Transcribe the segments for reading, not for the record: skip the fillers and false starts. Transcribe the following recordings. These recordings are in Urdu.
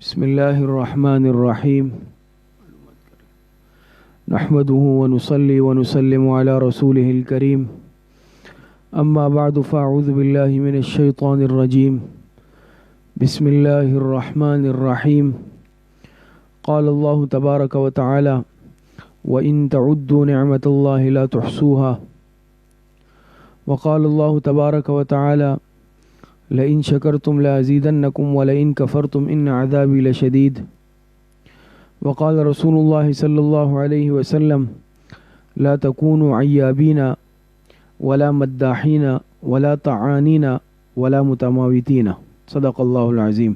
بسم الله الرحمن الرحيم نحمده ونصلي ونسلم على رسوله الكريم أما بعد فأعوذ بالله من الشيطان الرجيم بسم الله الرحمن الرحيم قال الله تبارك وتعالى وإن تعدوا نعمة الله لا تحصوها وقال الله تبارك وتعالى لئن شكرتم لأزيدنكم ولئن كفرتم إن عذابي لشديد وقال رسول الله صلى الله عليه وسلم لا تكونوا عيابين ولا مداحين ولا طعانين ولا متماوتين صدق الله العظيم۔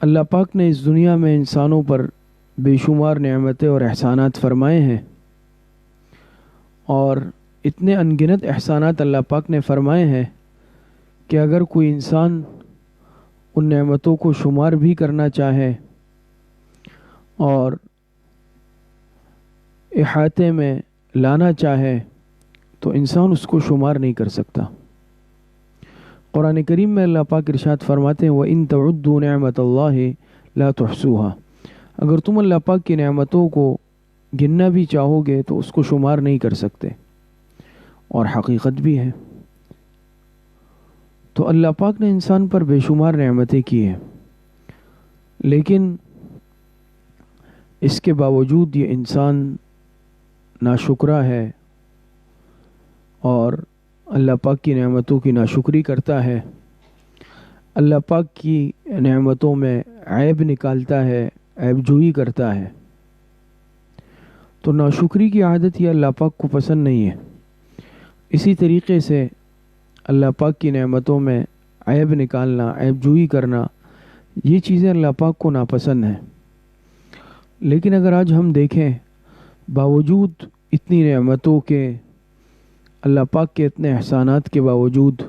اللہ پاک نے اس دنیا میں انسانوں پر بے شمار نعمتیں اور احسانات فرمائے ہیں، اور اتنے انگنت احسانات اللہ پاک نے فرمائے ہیں کہ اگر کوئی انسان ان نعمتوں کو شمار بھی کرنا چاہے اور احاطے میں لانا چاہے تو انسان اس کو شمار نہیں کر سکتا۔ قرآن کریم میں اللہ پاک ارشاد فرماتے ہیں وَإِن تَعُدُّوا نِعْمَةَ اللَّهِ لَا تُحْصُوهَا، اگر تم اللہ پاک کی نعمتوں کو گننا بھی چاہو گے تو اس کو شمار نہیں کر سکتے، اور حقیقت بھی ہے۔ تو اللہ پاک نے انسان پر بے شمار نعمتیں کی ہیں، لیکن اس کے باوجود یہ انسان ناشکرا ہے اور اللہ پاک کی نعمتوں کی ناشکری کرتا ہے، اللہ پاک کی نعمتوں میں عیب نکالتا ہے، عیب جوئی کرتا ہے۔ تو ناشکری کی عادت یہ اللہ پاک کو پسند نہیں ہے۔ اسی طریقے سے اللہ پاک کی نعمتوں میں عیب نکالنا، عیب جوئی کرنا، یہ چیزیں اللہ پاک کو ناپسند ہیں۔ لیکن اگر آج ہم دیکھیں، باوجود اتنی نعمتوں کے، اللہ پاک کے اتنے احسانات کے باوجود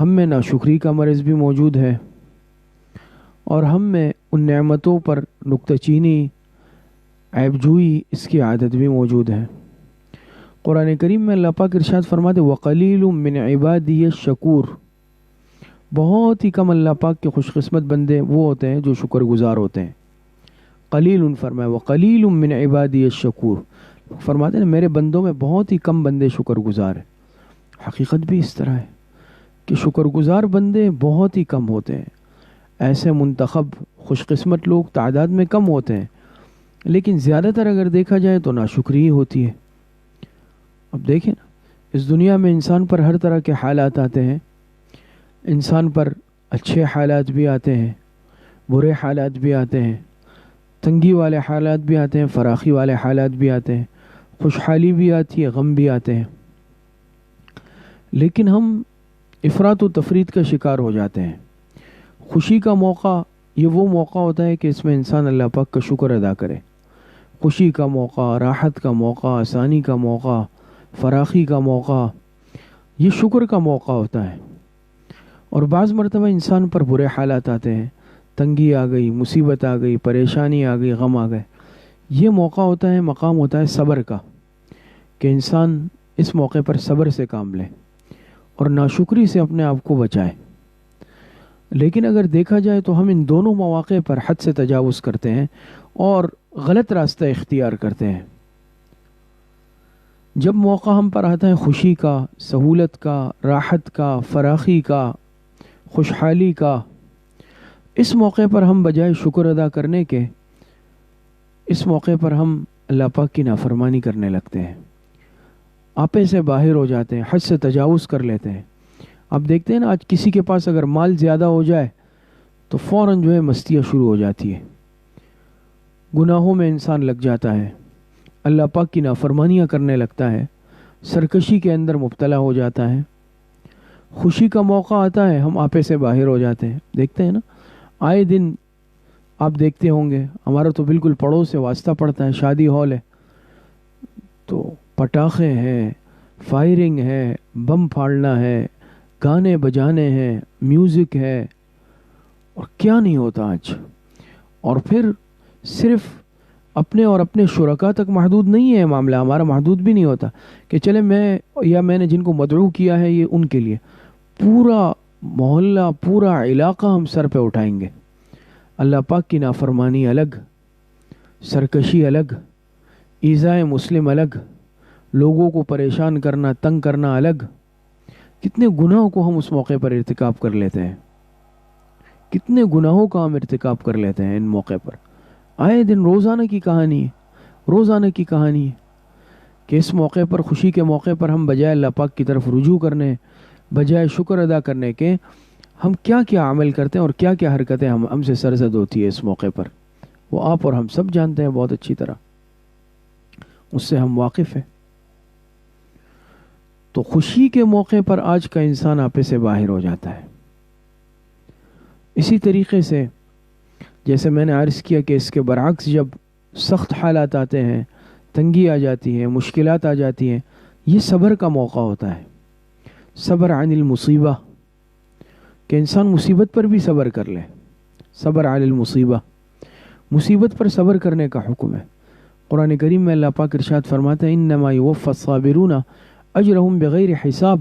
ہم میں ناشکری کا مرض بھی موجود ہے، اور ہم میں ان نعمتوں پر نکتہ چینی، عیب جوئی، اس کی عادت بھی موجود ہے۔ قرآن کریم میں اللہ پاک ارشاد فرماتے وَقَلِيلٌ مِّنْ عِبَادِيَ الشَّكُورُ، بہت ہی کم اللہ پاک کے خوش قسمت بندے وہ ہوتے ہیں جو شکر گزار ہوتے ہیں۔ قلیل فرمایا وَقَلِيلٌ مِّنْ عِبَادِيَ الشَّكُورُ، فرماتے ہیں میرے بندوں میں بہت ہی کم بندے شکر گزار ہیں۔ حقیقت بھی اس طرح ہے کہ شکر گزار بندے بہت ہی کم ہوتے ہیں، ایسے منتخب خوش قسمت لوگ تعداد میں کم ہوتے ہیں، لیکن زیادہ تر اگر دیکھا جائے تو ناشکری ہی ہوتی ہے۔ اب دیکھیں نا، اس دنیا میں انسان پر ہر طرح کے حالات آتے ہیں، انسان پر اچھے حالات بھی آتے ہیں، برے حالات بھی آتے ہیں، تنگی والے حالات بھی آتے ہیں، فراخی والے حالات بھی آتے ہیں، خوشحالی بھی آتی ہے، غم بھی آتے ہیں، لیکن ہم افراط و تفریط کا شکار ہو جاتے ہیں۔ خوشی کا موقع یہ وہ موقع ہوتا ہے کہ اس میں انسان اللہ پاک کا شکر ادا کرے۔ خوشی کا موقع، راحت کا موقع، آسانی کا موقع، فراخی کا موقع، یہ شکر کا موقع ہوتا ہے۔ اور بعض مرتبہ انسان پر برے حالات آتے ہیں، تنگی آ گئی، مصیبت آ گئی، پریشانی آ گئی، غم آ گئے، یہ موقع ہوتا ہے، مقام ہوتا ہے صبر کا، کہ انسان اس موقع پر صبر سے کام لے اور ناشکری سے اپنے آپ کو بچائے۔ لیکن اگر دیکھا جائے تو ہم ان دونوں مواقع پر حد سے تجاوز کرتے ہیں اور غلط راستہ اختیار کرتے ہیں۔ جب موقع ہم پر آتا ہے خوشی کا، سہولت کا، راحت کا، فراخی کا، خوشحالی کا، اس موقع پر ہم بجائے شکر ادا کرنے کے، اس موقع پر ہم اللہ پاک کی نافرمانی کرنے لگتے ہیں، آپے سے باہر ہو جاتے ہیں، حد سے تجاوز کر لیتے ہیں۔ آپ دیکھتے ہیں نا، آج کسی کے پاس اگر مال زیادہ ہو جائے تو فوراً جو ہے مستیاں شروع ہو جاتی ہے، گناہوں میں انسان لگ جاتا ہے، اللہ پاک کی نافرمانیاں کرنے لگتا ہے، سرکشی کے اندر مبتلا ہو جاتا ہے۔ خوشی کا موقع آتا ہے، ہم آپے سے باہر ہو جاتے ہیں۔ دیکھتے ہیں نا، آئے دن آپ دیکھتے ہوں گے، ہمارا تو بالکل پڑوس سے واسطہ پڑتا ہے، شادی ہال ہے تو پٹاخے ہیں، فائرنگ ہے، بم پھاڑنا ہے، گانے بجانے ہیں، میوزک ہے، اور کیا نہیں ہوتا آج۔ اور پھر صرف اپنے اور اپنے شرکاء تک محدود نہیں ہے معاملہ، ہمارا محدود بھی نہیں ہوتا کہ چلے میں نے جن کو مدعو کیا ہے یہ ان کے لیے، پورا محلہ پورا علاقہ ہم سر پہ اٹھائیں گے. اللہ پاک کی نافرمانی الگ، سرکشی الگ، ایذائے مسلم الگ، لوگوں کو پریشان کرنا تنگ کرنا الگ. کتنے گناہوں کو ہم اس موقع پر ارتکاب کر لیتے ہیں، کتنے گناہوں کا ہم ارتکاب کر لیتے ہیں ان موقع پر. آئے دن روزانہ کی کہانی ہے، روزانہ کی کہانی ہے کہ اس موقع پر، خوشی کے موقع پر، ہم بجائے اللہ پاک کی طرف رجوع کرنے، بجائے شکر ادا کرنے کے، ہم کیا کیا عمل کرتے ہیں اور کیا کیا حرکتیں ہم سے سرزد ہوتی ہے اس موقع پر. وہ آپ اور ہم سب جانتے ہیں بہت اچھی طرح، اس سے ہم واقف ہیں. تو خوشی کے موقع پر آج کا انسان آپے سے باہر ہو جاتا ہے. اسی طریقے سے جیسے میں نے عرض کیا کہ اس کے برعکس جب سخت حالات آتے ہیں، تنگی آ جاتی ہے، مشکلات آ جاتی ہیں، یہ صبر کا موقع ہوتا ہے. صبر عن المصیبہ، کہ انسان مصیبت پر بھی صبر کر لے. صبر علی المصیبہ، مصیبت پر صبر کرنے کا حکم ہے. قرآن کریم میں اللہ پاک ارشاد فرماتے ہیں انما یوفی الصابرون اجرہم بغیر حساب،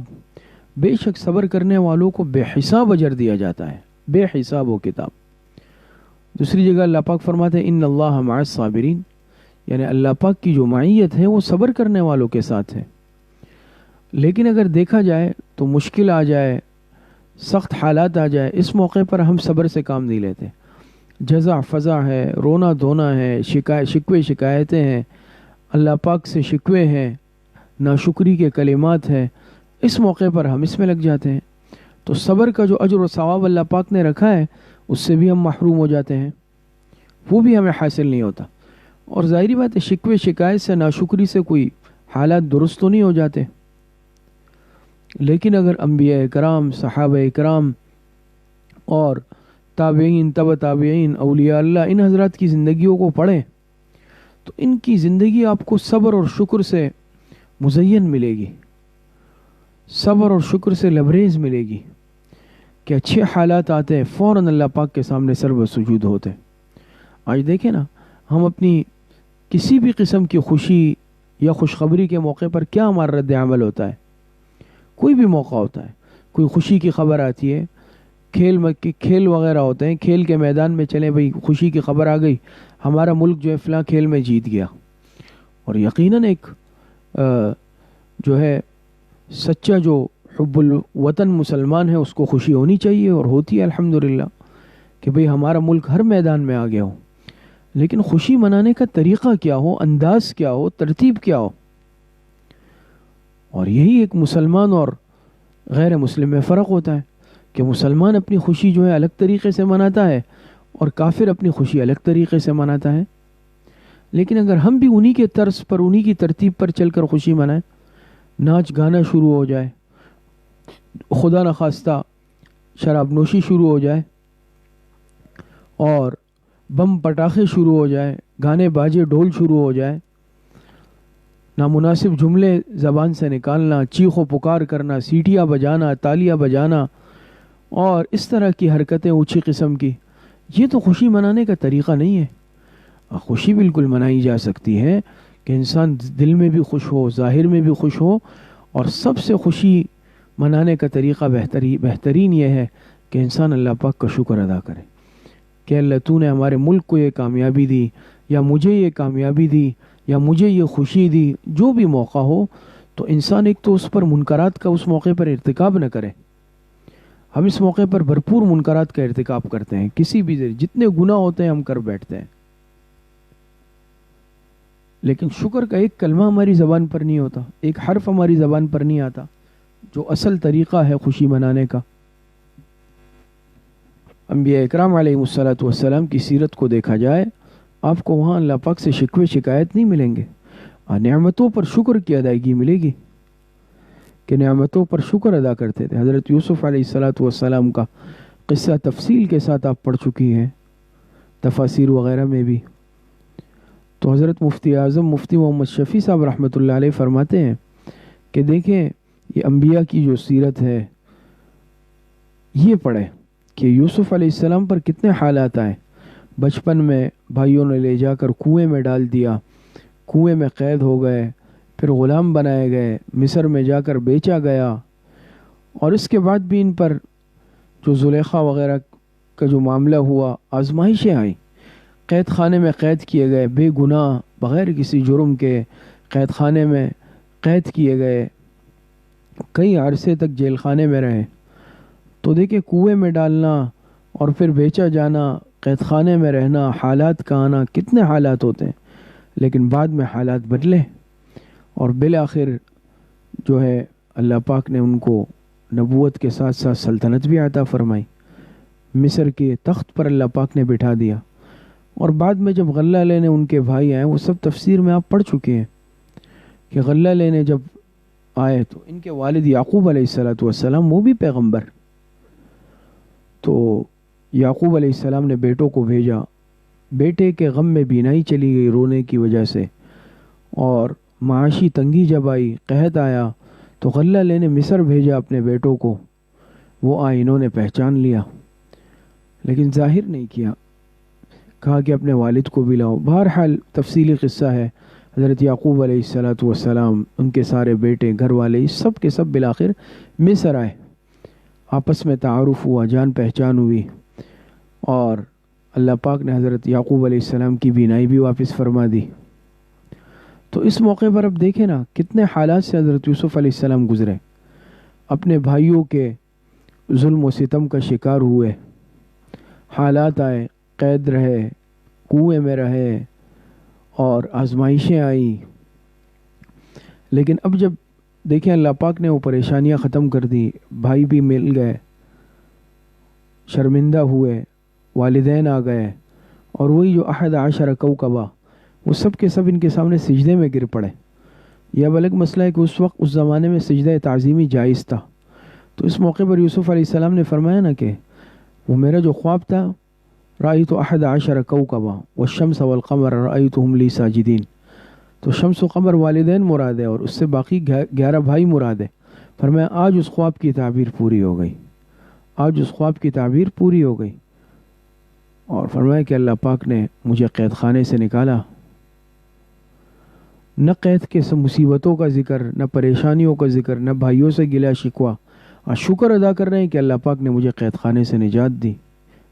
بے شک صبر کرنے والوں کو بے حساب اجر دیا جاتا ہے، بے حساب و کتاب. دوسری جگہ اللہ پاک فرماتے ہیں ان اللہ مع الصابرین، یعنی اللہ پاک کی جو معیت ہے وہ صبر کرنے والوں کے ساتھ ہے. لیکن اگر دیکھا جائے تو مشکل آ جائے، سخت حالات آ جائے، اس موقع پر ہم صبر سے کام نہیں لیتے. جزع فضع ہے، رونا دھونا ہے، شکوے شکایتیں ہیں، اللہ پاک سے شکوے ہیں، ناشکری کے کلمات ہیں، اس موقع پر ہم اس میں لگ جاتے ہیں. تو صبر کا جو اجر و ثواب اللہ پاک نے رکھا ہے اس سے بھی ہم محروم ہو جاتے ہیں، وہ بھی ہمیں حاصل نہیں ہوتا. اور ظاہری بات ہے شکوے شکایت سے، ناشکری سے کوئی حالات درست تو نہیں ہو جاتے. لیکن اگر انبیاء کرام، صحابہ کرام اور تابعین، تبع تابعین، اولیاء اللہ، ان حضرات کی زندگیوں کو پڑھیں تو ان کی زندگی آپ کو صبر اور شکر سے مزین ملے گی، صبر اور شکر سے لبریز ملے گی کہ اچھے حالات آتے ہیں فوراً اللہ پاک کے سامنے سر بسجود ہوتے. آج دیکھیں نا، ہم اپنی کسی بھی قسم کی خوشی یا خوشخبری کے موقع پر کیا ہمارا رد عمل ہوتا ہے؟ کوئی بھی موقع ہوتا ہے، کوئی خوشی کی خبر آتی ہے، کھیل وغیرہ ہوتے ہیں، کھیل کے میدان میں چلیں بھئی، خوشی کی خبر آ گئی ہمارا ملک جو ہے فلاں کھیل میں جیت گیا. اور یقیناً ایک جو ہے سچا جو حب الوطن مسلمان ہے اس کو خوشی ہونی چاہیے، اور ہوتی ہے الحمدللہ کہ بھئی ہمارا ملک ہر میدان میں آ گیا ہو. لیکن خوشی منانے کا طریقہ کیا ہو، انداز کیا ہو، ترتیب کیا ہو. اور یہی ایک مسلمان اور غیر مسلم میں فرق ہوتا ہے کہ مسلمان اپنی خوشی جو ہے الگ طریقے سے مناتا ہے اور کافر اپنی خوشی الگ طریقے سے مناتا ہے. لیکن اگر ہم بھی انہی کے طرز پر، انہی کی ترتیب پر چل کر خوشی منائیں، ناچ گانا شروع ہو جائے، خدا نخواستہ شراب نوشی شروع ہو جائے اور بم پٹاخے شروع ہو جائے، گانے باجے ڈھول شروع ہو جائے، نامناسب جملے زبان سے نکالنا، چیخ و پکار کرنا، سیٹیاں بجانا، تالیاں بجانا اور اس طرح کی حرکتیں اونچی قسم کی، یہ تو خوشی منانے کا طریقہ نہیں ہے. خوشی بالکل منائی جا سکتی ہے کہ انسان دل میں بھی خوش ہو، ظاہر میں بھی خوش ہو. اور سب سے خوشی منانے کا طریقہ بہترین یہ ہے کہ انسان اللہ پاک کا شکر ادا کرے کہ اللہ تو نے ہمارے ملک کو یہ کامیابی دی، یا مجھے یہ کامیابی دی، یا مجھے یہ خوشی دی. جو بھی موقع ہو تو انسان ایک تو اس پر منکرات کا اس موقع پر ارتکاب نہ کرے. ہم اس موقع پر بھرپور منکرات کا ارتکاب کرتے ہیں، کسی بھی ذریعے جتنے گناہ ہوتے ہیں ہم کر بیٹھتے ہیں. لیکن شکر کا ایک کلمہ ہماری زبان پر نہیں ہوتا، ایک حرف ہماری زبان پر نہیں آتا، جو اصل طریقہ ہے خوشی منانے کا. انبیاء اکرام علیہ السلام کی سیرت کو دیکھا جائے، آپ کو وہاں اللہ پاک سے شکوے شکایت نہیں ملیں گے، نعمتوں پر شکر کی ادائیگی ملے گی کہ نعمتوں پر شکر ادا کرتے تھے. حضرت یوسف علیہ السلام کا قصہ تفصیل کے ساتھ آپ پڑھ چکی ہیں تفاسیر وغیرہ میں بھی. تو حضرت مفتی اعظم مفتی محمد شفیع صاحب رحمۃ اللہ علیہ فرماتے ہیں کہ دیکھیں یہ انبیاء کی جو سیرت ہے یہ پڑھیں کہ یوسف علیہ السلام پر کتنے حالات آئے. بچپن میں بھائیوں نے لے جا کر کنویں میں ڈال دیا، کنویں میں قید ہو گئے، پھر غلام بنائے گئے، مصر میں جا کر بیچا گیا، اور اس کے بعد بھی ان پر جو زلیخا وغیرہ کا جو معاملہ ہوا، آزمائشیں آئیں، قید خانے میں قید کیے گئے، بے گناہ بغیر کسی جرم کے قید خانے میں قید کیے گئے، کئی عرصے تک جیل خانے میں رہے۔ تو دیکھیں کنویں میں ڈالنا اور پھر بیچا جانا، قید خانے میں رہنا، حالات کا آنا، کتنے حالات ہوتے ہیں، لیکن بعد میں حالات بدلے اور بالآخر جو ہے اللہ پاک نے ان کو نبوت کے ساتھ ساتھ سلطنت بھی عطا فرمائی، مصر کے تخت پر اللہ پاک نے بٹھا دیا۔ اور بعد میں جب غلہ لینے ان کے بھائی آئے، وہ سب تفسیر میں آپ پڑھ چکے ہیں کہ غلہ لینے جب آئے تو ان کے والد یعقوب علیہ السلام وہ بھی پیغمبر، تو یعقوب علیہ السلام نے بیٹوں کو بھیجا، بیٹے کے غم میں بینائی چلی گئی رونے کی وجہ سے، اور معاشی تنگی جب آئی، قحط آیا، تو غلہ لینے مصر بھیجا اپنے بیٹوں کو، وہ آئے، انہوں نے پہچان لیا لیکن ظاہر نہیں کیا، کہا کہ اپنے والد کو بھی لاؤ۔ بہرحال تفصیلی قصہ ہے، حضرت یعقوب علیہ السلام، ان کے سارے بیٹے، گھر والے، سب کے سب بالآخر مصر آئے، آپس میں تعارف ہوا، جان پہچان ہوئی، اور اللہ پاک نے حضرت یعقوب علیہ السلام کی بینائی بھی واپس فرما دی۔ تو اس موقع پر اب دیکھیں نا کتنے حالات سے حضرت یوسف علیہ السلام گزرے، اپنے بھائیوں کے ظلم و ستم کا شکار ہوئے، حالات آئے، قید رہے، کنویں میں رہے، اور آزمائشیں آئیں، لیکن اب جب دیکھیں اللہ پاک نے وہ پریشانیاں ختم کر دی، بھائی بھی مل گئے، شرمندہ ہوئے، والدین آ گئے، اور وہی جو 11 کوکبہ وہ سب کے سب ان کے سامنے سجدے میں گر پڑے۔ یہ اب الگ مسئلہ ہے کہ اس وقت اس زمانے میں سجدہ تعظیمی جائز تھا، تو اس موقع پر یوسف علیہ السلام نے فرمایا نا کہ وہ میرا جو خواب تھا، رأیت 11 کوکبہ والشمس والقمر رأیتهم لی ساجدین، تو شمس و قمر والدین مراد ہے اور اس سے باقی 11 بھائی مراد ہے۔ فرمایا آج اس خواب کی تعبیر پوری ہو گئی، آج اس خواب کی تعبیر پوری ہو گئی، اور فرمایا کہ اللہ پاک نے مجھے قید خانے سے نکالا۔ نہ قید کے مصیبتوں کا ذکر، نہ پریشانیوں کا ذکر، نہ بھائیوں سے گلہ شکوہ، اور شکر ادا کر رہے ہیں کہ اللہ پاک نے مجھے قید خانے سے نجات دی،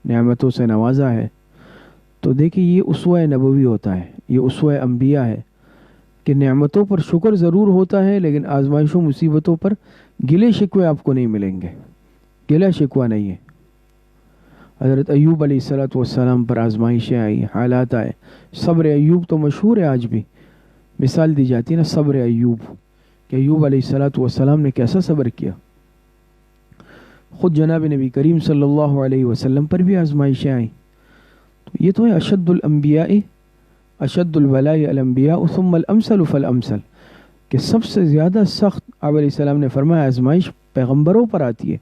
نعمتوں سے نوازا ہے۔ تو دیکھیے یہ اسوہ نبوی ہوتا ہے، یہ اسوہ انبیاء ہے کہ نعمتوں پر شکر ضرور ہوتا ہے لیکن آزمائشوں مصیبتوں پر گلے شکوے آپ کو نہیں ملیں گے، گلہ شکوہ نہیں ہے۔ حضرت ایوب علیہ السلام پر آزمائشیں آئی، حالات آئے، صبر ایوب تو مشہور ہے، آج بھی مثال دی جاتی ہے نا صبر ایوب، کہ ایوب علیہ السلام نے کیسا صبر کیا۔ خود جناب نبی کریم صلی اللہ علیہ وسلم پر بھی آزمائشیں آئیں، تو یہ تو ہے اشد الانبیاء، اشد البلاء الانبیاء ثم الامثل فالامثل، کہ سب سے زیادہ سخت آپ علیہ السلام نے فرمایا آزمائش پیغمبروں پر آتی ہے،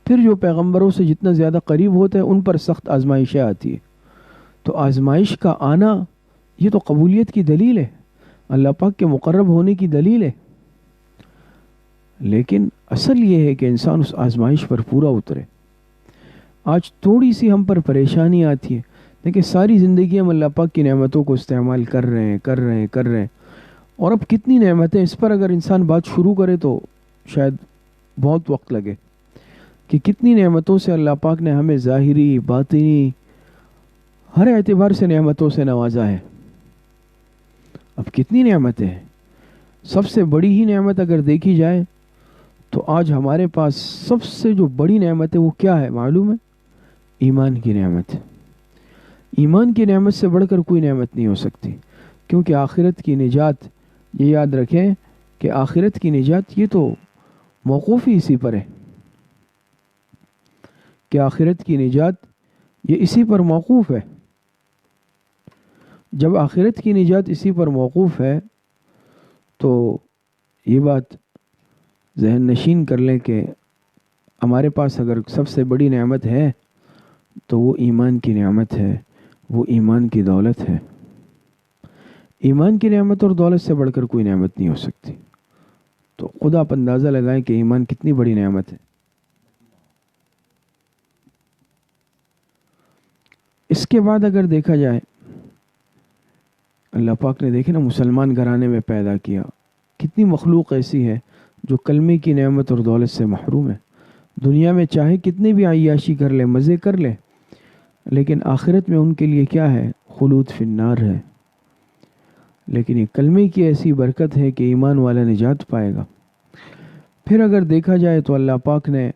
پھر جو پیغمبروں سے جتنا زیادہ قریب ہوتے ہیں ان پر سخت آزمائشیں آتی ہے۔ تو آزمائش کا آنا یہ تو قبولیت کی دلیل ہے، اللہ پاک کے مقرب ہونے کی دلیل ہے، لیکن اصل یہ ہے کہ انسان اس آزمائش پر پورا اترے۔ آج تھوڑی سی ہم پر پریشانی آتی ہے، دیکھیں ساری زندگی ہم اللہ پاک کی نعمتوں کو استعمال کر رہے ہیں، اور اب کتنی نعمتیں، اس پر اگر انسان بات شروع کرے تو شاید بہت وقت لگے، کہ کتنی نعمتوں سے اللہ پاک نے ہمیں ظاہری باطنی ہر اعتبار سے نعمتوں سے نوازا ہے۔ اب کتنی نعمتیں ہیں، سب سے بڑی ہی نعمت اگر دیکھی جائے تو آج ہمارے پاس سب سے جو بڑی نعمت ہے وہ کیا ہے معلوم ہے؟ ایمان کی نعمت۔ ایمان کی نعمت سے بڑھ کر کوئی نعمت نہیں ہو سکتی، کیونکہ آخرت کی نجات، یہ یاد رکھیں کہ آخرت کی نجات یہ تو موقوف ہی اسی پر ہے، کہ آخرت کی نجات یہ اسی پر موقوف ہے۔ جب آخرت کی نجات اسی پر موقوف ہے تو یہ بات ذہن نشین کر لیں کہ ہمارے پاس اگر سب سے بڑی نعمت ہے تو وہ ایمان کی نعمت ہے، وہ ایمان کی دولت ہے۔ ایمان کی نعمت اور دولت سے بڑھ کر کوئی نعمت نہیں ہو سکتی۔ تو خود آپ اندازہ لگائیں کہ ایمان کتنی بڑی نعمت ہے۔ اس کے بعد اگر دیکھا جائے، اللہ پاک نے دیکھے نا مسلمان گھرانے میں پیدا کیا، کتنی مخلوق ایسی ہے جو کلمے کی نعمت اور دولت سے محروم ہے۔ دنیا میں چاہے کتنی بھی عیاشی کر لے، مزے کر لے، لیکن آخرت میں ان کے لیے کیا ہے؟ خلود فی النار ہے۔ لیکن یہ کلمے کی ایسی برکت ہے کہ ایمان والا نجات پائے گا۔ پھر اگر دیکھا جائے تو اللہ پاک نے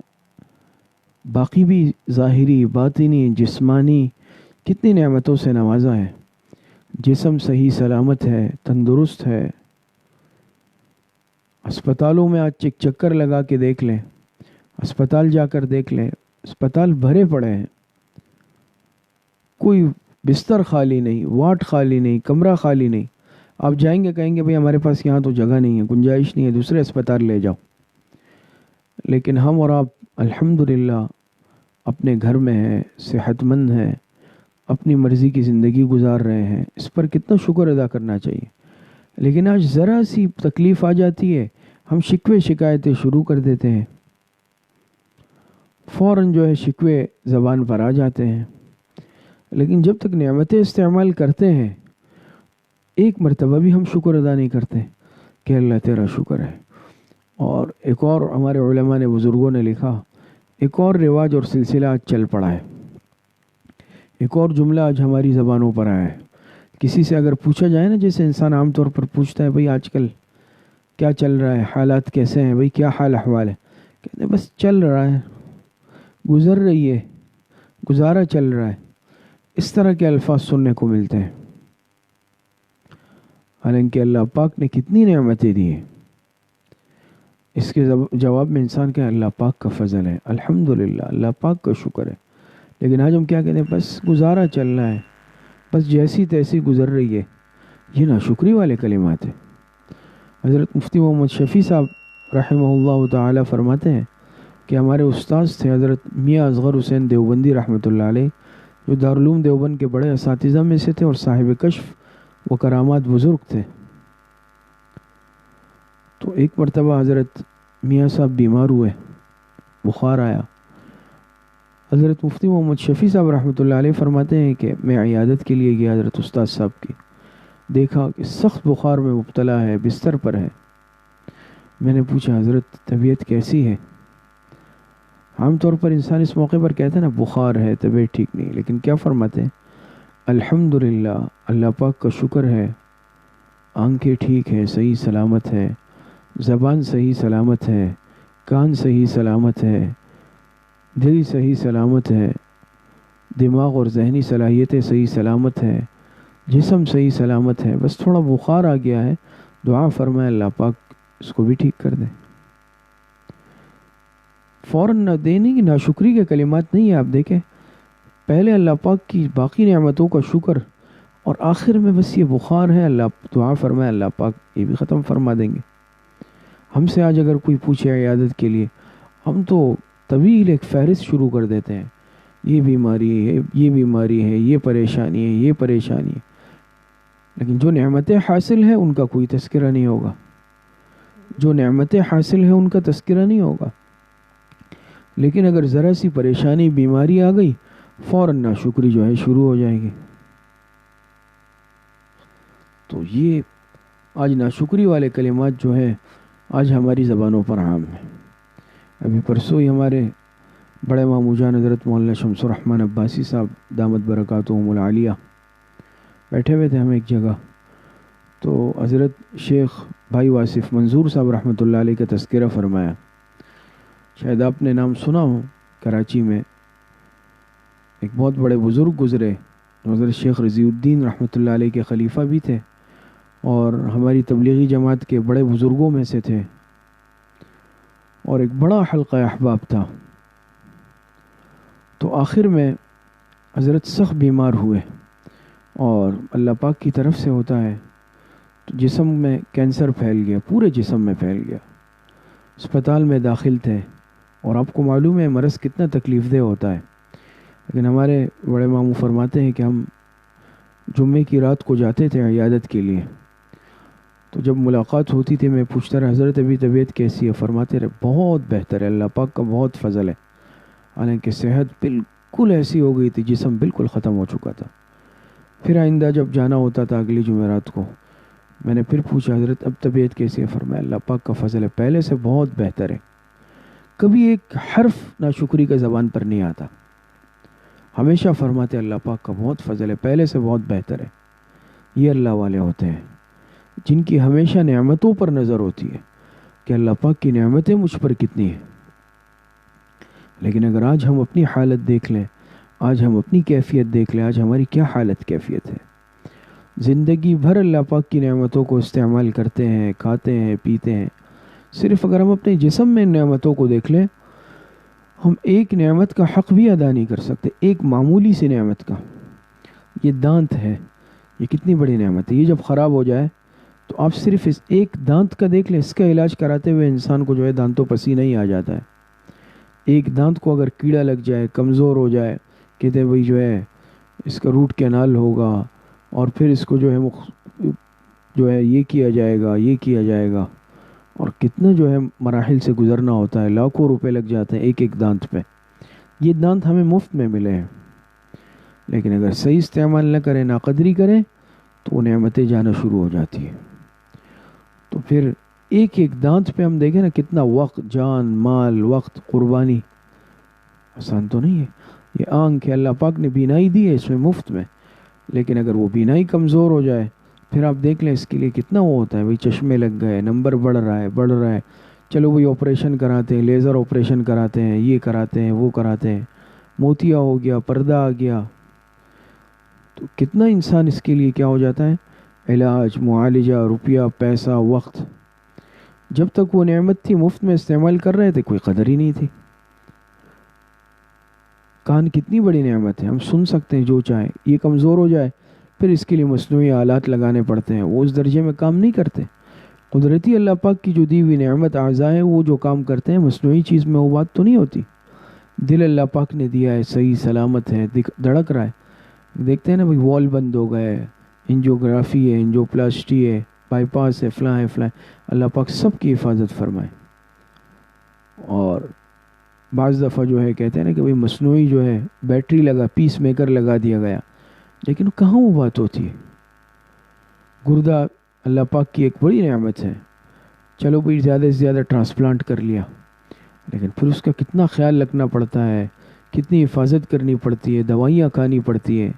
باقی بھی ظاہری، باطنی، جسمانی کتنی نعمتوں سے نوازا ہے۔ جسم صحیح سلامت ہے، تندرست ہے۔ اسپتالوں میں آج چکر لگا کے دیکھ لیں، اسپتال جا کر دیکھ لیں، اسپتال بھرے پڑے ہیں، کوئی بستر خالی نہیں، وارڈ خالی نہیں، کمرہ خالی نہیں۔ آپ جائیں گے کہیں گے بھئی ہمارے پاس یہاں تو جگہ نہیں ہے، گنجائش نہیں ہے، دوسرے اسپتال لے جاؤ۔ لیکن ہم اور آپ الحمدللہ اپنے گھر میں ہیں، صحت مند ہیں، اپنی مرضی کی زندگی گزار رہے ہیں، اس پر کتنا شکر ادا کرنا چاہیے۔ لیکن آج ذرا سی تکلیف آ جاتی ہے، ہم شکوے شکایتیں شروع کر دیتے ہیں، فوراً جو ہے شکوے زبان پر آ جاتے ہیں۔ لیکن جب تک نعمتیں استعمال کرتے ہیں، ایک مرتبہ بھی ہم شکر ادا نہیں کرتے کہ اللہ تیرا شکر ہے۔ اور ایک اور ہمارے علماء نے، بزرگوں نے لکھا، ایک اور رواج اور سلسلہ آج چل پڑا ہے، ایک اور جملہ آج ہماری زبانوں پر آیا ہے۔ کسی سے اگر پوچھا جائے نا، جیسے انسان عام طور پر پوچھتا ہے بھئی آج کل کیا چل رہا ہے، حالات کیسے ہیں، بھئی کیا حال احوال ہے، کہتے ہیں بس چل رہا ہے، گزر رہی ہے، گزارا چل رہا ہے۔ اس طرح کے الفاظ سننے کو ملتے ہیں، حالانکہ اللہ پاک نے کتنی نعمتیں دی ہیں۔ اس کے جواب میں انسان کہ اللہ پاک کا فضل ہے، الحمدللہ اللہ پاک کا شکر ہے۔ لیکن آج ہم کیا کہتے ہیں؟ بس گزارا چل رہا ہے، بس جیسی تیسی گزر رہی ہے۔ یہ ناشکری والے کلمات ہیں۔ حضرت مفتی محمد شفیع صاحب رحمہ اللہ تعالی فرماتے ہیں کہ ہمارے استاذ تھے حضرت میاں اصغر حسین دیوبندی رحمۃ اللہ علیہ، جو دارالعلوم دیوبند کے بڑے اساتذہ میں سے تھے اور صاحب کشف و کرامات بزرگ تھے۔ تو ایک مرتبہ حضرت میاں صاحب بیمار ہوئے، بخار آیا۔ حضرت مفتی محمد شفیع صاحب رحمۃ اللہ علیہ فرماتے ہیں کہ میں عیادت کے لیے گیا حضرت استاذ صاحب کی، دیکھا کہ سخت بخار میں مبتلا ہے، بستر پر ہے۔ میں نے پوچھا حضرت طبیعت کیسی ہے؟ عام طور پر انسان اس موقع پر کہتا ہے نا بخار ہے، طبیعت ٹھیک نہیں، لیکن کیا فرماتے ہیں؟ الحمدللہ اللہ پاک کا شکر ہے، آنکھیں ٹھیک ہے، صحیح سلامت ہے، زبان صحیح سلامت ہے، کان صحیح سلامت ہے، دل صحیح سلامت ہے، دماغ اور ذہنی صلاحیتیں صحیح سلامت ہے، جسم صحیح سلامت ہے، بس تھوڑا بخار آ گیا ہے، دعا فرمائے اللہ پاک اس کو بھی ٹھیک کر دیں۔ فوراً نہ دینے کی ناشکری کے کلمات نہیں ہیں۔ آپ دیکھیں پہلے اللہ پاک کی باقی نعمتوں کا شکر، اور آخر میں بس یہ بخار ہے، اللہ دعا فرمائے اللہ پاک یہ بھی ختم فرما دیں گے۔ ہم سے آج اگر کوئی پوچھے عیادت کے لیے، ہم تو طویل ایک فہرست شروع کر دیتے ہیں، یہ بیماری ہے، یہ بیماری ہے، یہ پریشانی ہے، یہ پریشانی ہے، لیکن جو نعمتیں حاصل ہیں ان کا کوئی تذکرہ نہیں ہوگا، جو نعمتیں حاصل ہیں ان کا تذکرہ نہیں ہوگا۔ لیکن اگر ذرا سی پریشانی، بیماری آ گئی، فوراً ناشکری جو ہے شروع ہو جائے گی۔ تو یہ آج ناشکری والے کلمات جو ہیں آج ہماری زبانوں پر عام ہیں۔ ابھی پرسوں ہی ہمارے بڑے ماموں جان حضرت مولانا شمس الرحمن عباسی صاحب دامت برکاتہم العالیہ بیٹھے ہوئے تھے ہم ایک جگہ، تو حضرت شیخ بھائی واصف منظور صاحب رحمۃ اللہ علیہ کا تذکرہ فرمایا۔ شاید آپ نے نام سنا ہو، کراچی میں ایک بہت بڑے بزرگ گزرے، حضرت شیخ رضی الدین رحمۃ اللہ علیہ کے خلیفہ بھی تھے اور ہماری تبلیغی جماعت کے بڑے بزرگوں میں سے تھے، اور ایک بڑا حلقہ احباب تھا۔ تو آخر میں حضرت سخت بیمار ہوئے، اور اللہ پاک کی طرف سے ہوتا ہے، تو جسم میں کینسر پھیل گیا، پورے جسم میں پھیل گیا، اسپتال میں داخل تھے، اور آپ کو معلوم ہے مرض کتنا تکلیف دہ ہوتا ہے۔ لیکن ہمارے بڑے ماموں فرماتے ہیں کہ ہم جمعے کی رات کو جاتے تھے عیادت کے لیے، تو جب ملاقات ہوتی تھی میں پوچھتا رہا حضرت ابھی طبیعت کیسی ہے؟ فرماتے رہے بہت بہتر ہے، اللہ پاک کا بہت فضل ہے، حالانکہ صحت بالکل ایسی ہو گئی تھی، جسم بالکل ختم ہو چکا تھا۔ پھر آئندہ جب جانا ہوتا تھا اگلی جمعرات کو، میں نے پھر پوچھا حضرت اب طبیعت کیسی ہے؟ فرمایا اللہ پاک کا فضل ہے، پہلے سے بہت بہتر ہے۔ کبھی ایک حرف ناشکری کا زبان پر نہیں آتا. ہمیشہ فرماتے اللہ پاک کا بہت فضل ہے، پہلے سے بہت بہتر ہے. یہ اللہ والے ہوتے ہیں جن کی ہمیشہ نعمتوں پر نظر ہوتی ہے کہ اللہ پاک کی نعمتیں مجھ پر کتنی ہیں. لیکن اگر آج ہم اپنی حالت دیکھ لیں، آج ہم اپنی کیفیت دیکھ لیں، آج ہماری کیا حالت کیفیت ہے. زندگی بھر اللہ پاک کی نعمتوں کو استعمال کرتے ہیں، کھاتے ہیں، پیتے ہیں. صرف اگر ہم اپنے جسم میں نعمتوں کو دیکھ لیں، ہم ایک نعمت کا حق بھی ادا نہیں کر سکتے. ایک معمولی سی نعمت کا، یہ دانت ہے، یہ کتنی بڑی نعمت ہے. یہ جب خراب ہو جائے تو آپ صرف اس ایک دانت کا دیکھ لیں، اس کا علاج کراتے ہوئے انسان کو جو ہے دانتوں پسینہ ہی آ جاتا ہے. ایک دانت کو اگر کیڑا لگ جائے، کمزور ہو جائے، کہتے ہیں بھائی جو ہے اس کا روٹ کینال ہوگا اور پھر اس کو جو ہے یہ کیا جائے گا، یہ کیا جائے گا، اور کتنا جو ہے مراحل سے گزرنا ہوتا ہے. لاکھوں روپے لگ جاتے ہیں ایک ایک دانت پہ. یہ دانت ہمیں مفت میں ملے ہیں، لیکن اگر صحیح استعمال نہ کریں، ناقدری کریں، تو وہ نعمتیں جانا شروع ہو جاتی ہیں. تو پھر ایک ایک دانت پہ ہم دیکھیں نا کتنا وقت، جان، مال، وقت، قربانی. آسان تو نہیں ہے. یہ آنکھ ہے، اللہ پاک نے بینائی دی ہے اس میں مفت میں، لیکن اگر وہ بینائی کمزور ہو جائے پھر آپ دیکھ لیں اس کے لیے کتنا وہ ہوتا ہے. بھائی چشمے لگ گئے، نمبر بڑھ رہا ہے، چلو وہی آپریشن کراتے ہیں، لیزر آپریشن کراتے ہیں، یہ کراتے ہیں، وہ کراتے ہیں، موتیا ہو گیا، پردہ آ گیا. تو کتنا انسان اس کے لیے کیا ہو جاتا ہے، علاج، معالجہ، روپیہ، پیسہ، وقت. جب تک وہ نعمت تھی مفت میں استعمال کر رہے تھے، کوئی قدر ہی نہیں تھی. کان کتنی بڑی نعمت ہے، ہم سن سکتے ہیں جو چاہیں. یہ کمزور ہو جائے پھر اس کے لیے مصنوعی آلات لگانے پڑتے ہیں، وہ اس درجے میں کام نہیں کرتے. قدرتی اللہ پاک کی جو دی ہوئی نعمت اعضاء ہے وہ جو کام کرتے ہیں، مصنوعی چیز میں وہ بات تو نہیں ہوتی. دل اللہ پاک نے دیا ہے، صحیح سلامت ہے، دھڑک رہا ہے. دیکھتے ہیں نا بھائی وال بند ہو گئے، انجیوگرافی ہے، انجیوپلاسٹی ہے، بائی پاس ہے، فلاں ہے، فلاں. اللہ پاک سب کی حفاظت فرمائے. اور بعض دفعہ جو ہے کہتے ہیں نا کہ بھائی مصنوعی جو ہے بیٹری لگا، پیس میکر لگا دیا گیا، لیکن کہاں وہ بات ہوتی ہے. گردہ اللہ پاک کی ایک بڑی نعمت ہے. چلو بھائی زیادہ سے زیادہ ٹرانسپلانٹ کر لیا، لیکن پھر اس کا کتنا خیال رکھنا پڑتا ہے، کتنی حفاظت کرنی پڑتی ہے، دوائیاں کھانی پڑتی ہے.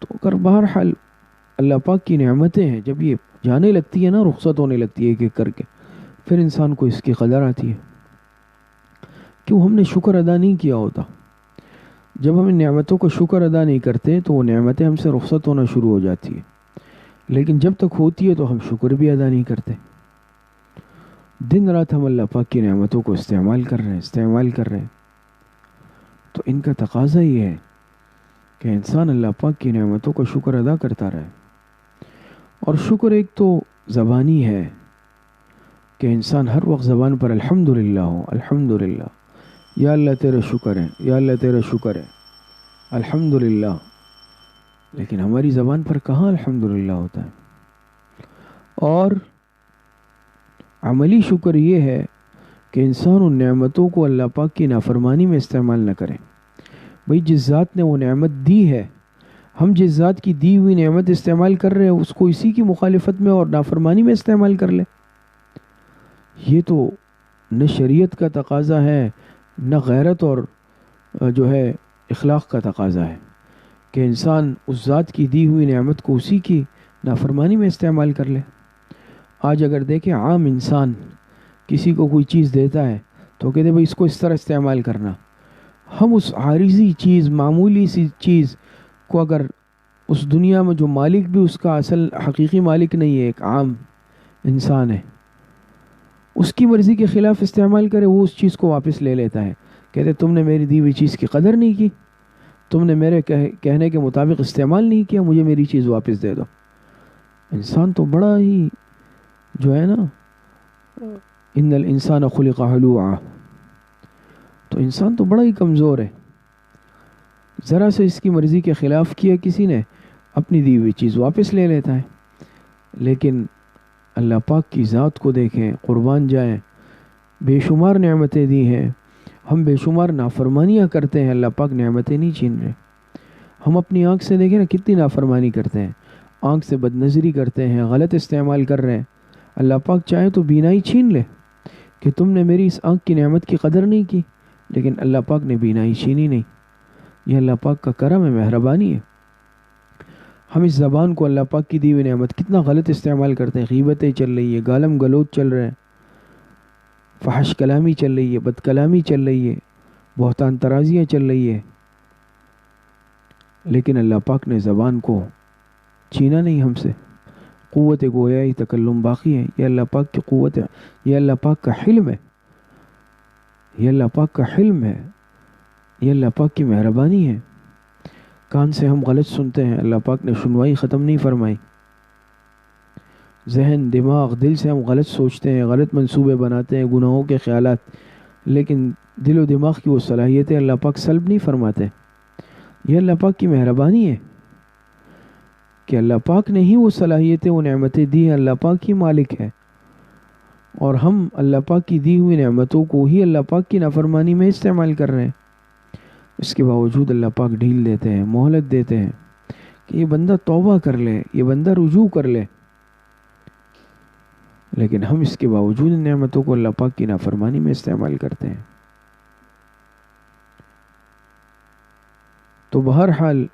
تو اگر بہرحال اللہ پاک کی نعمتیں ہیں، جب یہ جانے لگتی ہے نا، رخصت ہونے لگتی ہے ایک ایک کر کے، پھر انسان کو اس کی قدر آتی ہے. کیوں ہم نے شکر ادا نہیں کیا ہوتا. جب ہم ان نعمتوں کو شکر ادا نہیں کرتے تو وہ نعمتیں ہم سے رخصت ہونا شروع ہو جاتی ہے. لیکن جب تک ہوتی ہے تو ہم شکر بھی ادا نہیں کرتے. دن رات ہم اللہ پاک کی نعمتوں کو استعمال کر رہے ہیں. تو ان کا تقاضا یہ ہے کہ انسان اللہ پاک کی نعمتوں کو شکر ادا کرتا رہے. اور شکر ایک تو زبانی ہے کہ انسان ہر وقت زبان پر الحمدللہ ہو، الحمدللہ، یا اللہ تیرا شکر ہے، یا اللہ تیرا شکر ہے، الحمدللہ. لیکن ہماری زبان پر کہاں الحمدللہ ہوتا ہے. اور عملی شکر یہ ہے کہ انسان ان نعمتوں کو اللہ پاک کی نافرمانی میں استعمال نہ کرے. بھئی جس ذات نے وہ نعمت دی ہے، ہم جس ذات کی دی ہوئی نعمت استعمال کر رہے ہیں اس کو اسی کی مخالفت میں اور نافرمانی میں استعمال کر لے. یہ تو نہ شریعت کا تقاضا ہے، نہ غیرت اور جو ہے اخلاق کا تقاضا ہے کہ انسان اس ذات کی دی ہوئی نعمت کو اسی کی نافرمانی میں استعمال کر لے. آج اگر دیکھیں عام انسان کسی کو کوئی چیز دیتا ہے تو کہتے ہیں بھائی اس کو اس طرح استعمال کرنا. ہم اس عارضی چیز، معمولی سی چیز کو اگر اس دنیا میں جو مالک بھی اس کا اصل حقیقی مالک نہیں ہے، ایک عام انسان ہے، اس کی مرضی کے خلاف استعمال کرے، وہ اس چیز کو واپس لے لیتا ہے. کہتے تم نے میری دی ہوئی چیز کی قدر نہیں کی، تم نے میرے کہنے کے مطابق استعمال نہیں کیا، مجھے میری چیز واپس دے دو. انسان تو بڑا ہی جو ہے نا، ان الانسان خلق ہلوعا، تو انسان تو بڑا ہی کمزور ہے. ذرا سے اس کی مرضی کے خلاف کیا کسی نے، اپنی دی ہوئی چیز واپس لے لیتا ہے. لیکن اللہ پاک کی ذات کو دیکھیں، قربان جائیں، بے شمار نعمتیں دی ہیں. ہم بے شمار نافرمانیاں کرتے ہیں، اللہ پاک نعمتیں نہیں چھین رہے. ہم اپنی آنکھ سے دیکھیں نا کتنی نافرمانی کرتے ہیں، آنکھ سے بد نظری کرتے ہیں، غلط استعمال کر رہے ہیں. اللہ پاک چاہے تو بینائی چھین لے، کہ تم نے میری اس آنکھ کی نعمت کی قدر نہیں کی، لیکن اللہ پاک نے بینائی چھینی نہیں۔ یہ اللہ پاک کا کرم ہے، مہربانی ہے۔ ہم اس زبان کو اللہ پاک کی دی ہوئی نعمت کتنا غلط استعمال کرتے ہیں۔ غیبتیں چل رہی ہے، گالم گلوچ چل رہے ہیں، فحش کلامی چل رہی ہے، بد کلامی چل رہی ہے، بہتان ترازیاں چل رہی ہے، لیکن اللہ پاک نے زبان کو چھینا نہیں ہم سے۔ قوت گویائی تکلم باقی ہے، یہ اللہ پاک کی قوت ہے، یہ اللہ پاک کا حلم ہے، یہ اللہ پاک کا حلم ہے، یہ اللہ پاک کی مہربانی ہے۔ کان سے ہم غلط سنتے ہیں، اللہ پاک نے سنوائی ختم نہیں فرمائی۔ ذہن، دماغ، دل سے ہم غلط سوچتے ہیں، غلط منصوبے بناتے ہیں، گناہوں کے خیالات، لیکن دل و دماغ کی وہ صلاحیتیں اللہ پاک سلب نہیں فرماتے۔ یہ اللہ پاک کی مہربانی ہے کہ اللہ پاک نے ہی وہ صلاحیتیں، وہ نعمتیں دی ہیں، اللہ پاک ہی مالک ہے، اور ہم اللہ پاک کی دی ہوئی نعمتوں کو ہی اللہ پاک کی نافرمانی میں استعمال کر رہے ہیں۔ اس کے باوجود اللہ پاک ڈھیل دیتے ہیں، مہلت دیتے ہیں کہ یہ بندہ توبہ کر لے، یہ بندہ رجوع کر لے، لیکن ہم اس کے باوجود ان نعمتوں کو اللہ پاک کی نافرمانی میں استعمال کرتے ہیں۔ تو بہرحال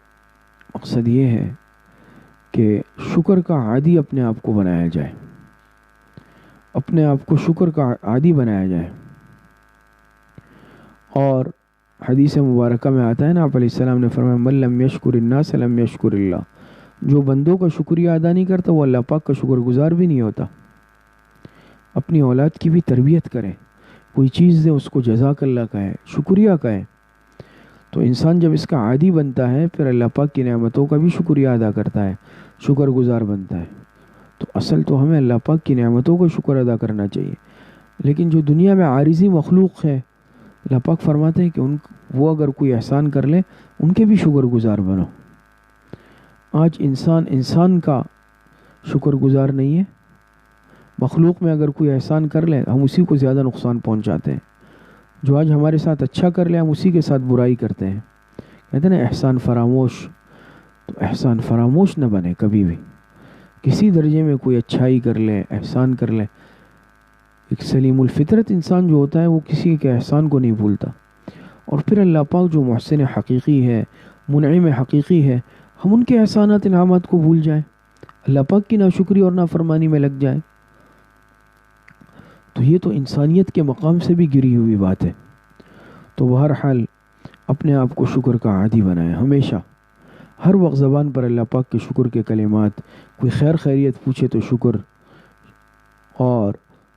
مقصد یہ ہے کہ شکر کا عادی اپنے آپ کو بنایا جائے، اپنے آپ کو شکر کا عادی بنایا جائے۔ اور حدیث مبارکہ میں آتا ہے نا، آپ علیہ السلام نے فرمایا من لم یشکر الناس لم یشکر اللہ، جو بندوں کا شکریہ ادا نہیں کرتا وہ اللہ پاک کا شکر گزار بھی نہیں ہوتا۔ اپنی اولاد کی بھی تربیت کریں، کوئی چیز دے اس کو جزاک اللہ کہے، شکریہ کہے، تو انسان جب اس کا عادی بنتا ہے پھر اللہ پاک کی نعمتوں کا بھی شکریہ ادا کرتا ہے، شکر گزار بنتا ہے۔ تو اصل تو ہمیں اللہ پاک کی نعمتوں کا شکر ادا کرنا چاہیے، لیکن جو دنیا میں عارضی مخلوق ہے، اللہ پاک فرماتے ہیں کہ وہ اگر کوئی احسان کر لے ان کے بھی شکر گزار بنو۔ آج انسان کا شکر گزار نہیں ہے، مخلوق میں اگر کوئی احسان کر لے ہم اسی کو زیادہ نقصان پہنچاتے ہیں۔ جو آج ہمارے ساتھ اچھا کر لے ہم اسی کے ساتھ برائی کرتے ہیں۔ کہتے ہیں نا احسان فراموش، تو احسان فراموش نہ بنے کبھی بھی۔ کسی درجے میں کوئی اچھائی کر لے، احسان کر لے، ایک سلیم الفطرت انسان جو ہوتا ہے وہ کسی کے احسان کو نہیں بھولتا۔ اور پھر اللہ پاک جو محسن حقیقی ہے، منعم حقیقی ہے، ہم ان کے احسانات انعامات کو بھول جائیں، اللہ پاک کی ناشکری اور نافرمانی میں لگ جائیں، تو یہ تو انسانیت کے مقام سے بھی گری ہوئی بات ہے۔ تو بہرحال اپنے آپ کو شکر کا عادی بنائیں، ہمیشہ ہر وقت زبان پر اللہ پاک کے شکر کے کلمات، کوئی خیر خیریت پوچھے تو شکر، اور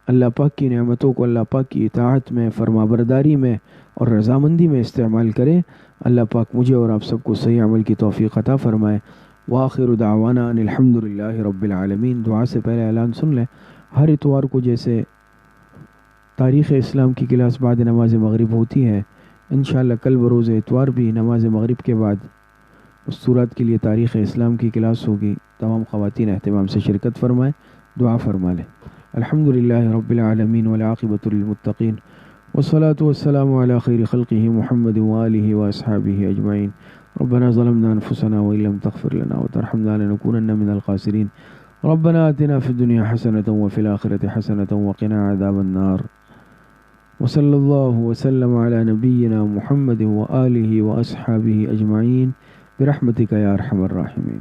اللہ پاک کی نعمتوں کو اللہ پاک کی اطاعت میں، فرما برداری میں اور رضامندی میں استعمال کریں۔ اللہ پاک مجھے اور آپ سب کو صحیح عمل کی توفیق عطا فرمائے۔ وآخر دعوانا ان الحمدللہ رب العالمین۔ دعا سے پہلے اعلان سن لیں، ہر اتوار کو جیسے تاریخ اسلام کی کلاس بعد نماز مغرب ہوتی ہے، انشاءاللہ کل بروز اتوار بھی نماز مغرب کے بعد مستورات کے لیے تاریخ اسلام کی کلاس ہوگی۔ تمام خواتین اہتمام سے شرکت فرمائیں، دعا فرما لیں۔ الحمدللہ رب العالمین والعاقبۃ للمتقین والصلاة والسلام علی خیر خلقہ محمد وآلہ واصحابہ اجمعین۔ ربنا ظلمنا انفسنا وإن لم تغفر لنا وترحمنا لنكونن من الخاسرین۔ ربنا آتنا في الدنيا حسنة وفي الآخرة حسنة وقنا عذاب النار۔ وصلی اللہ وسلم علی نبینا محمد وآلہ واصحابہ اجمعین برحمتک یا ارحم الراحمین۔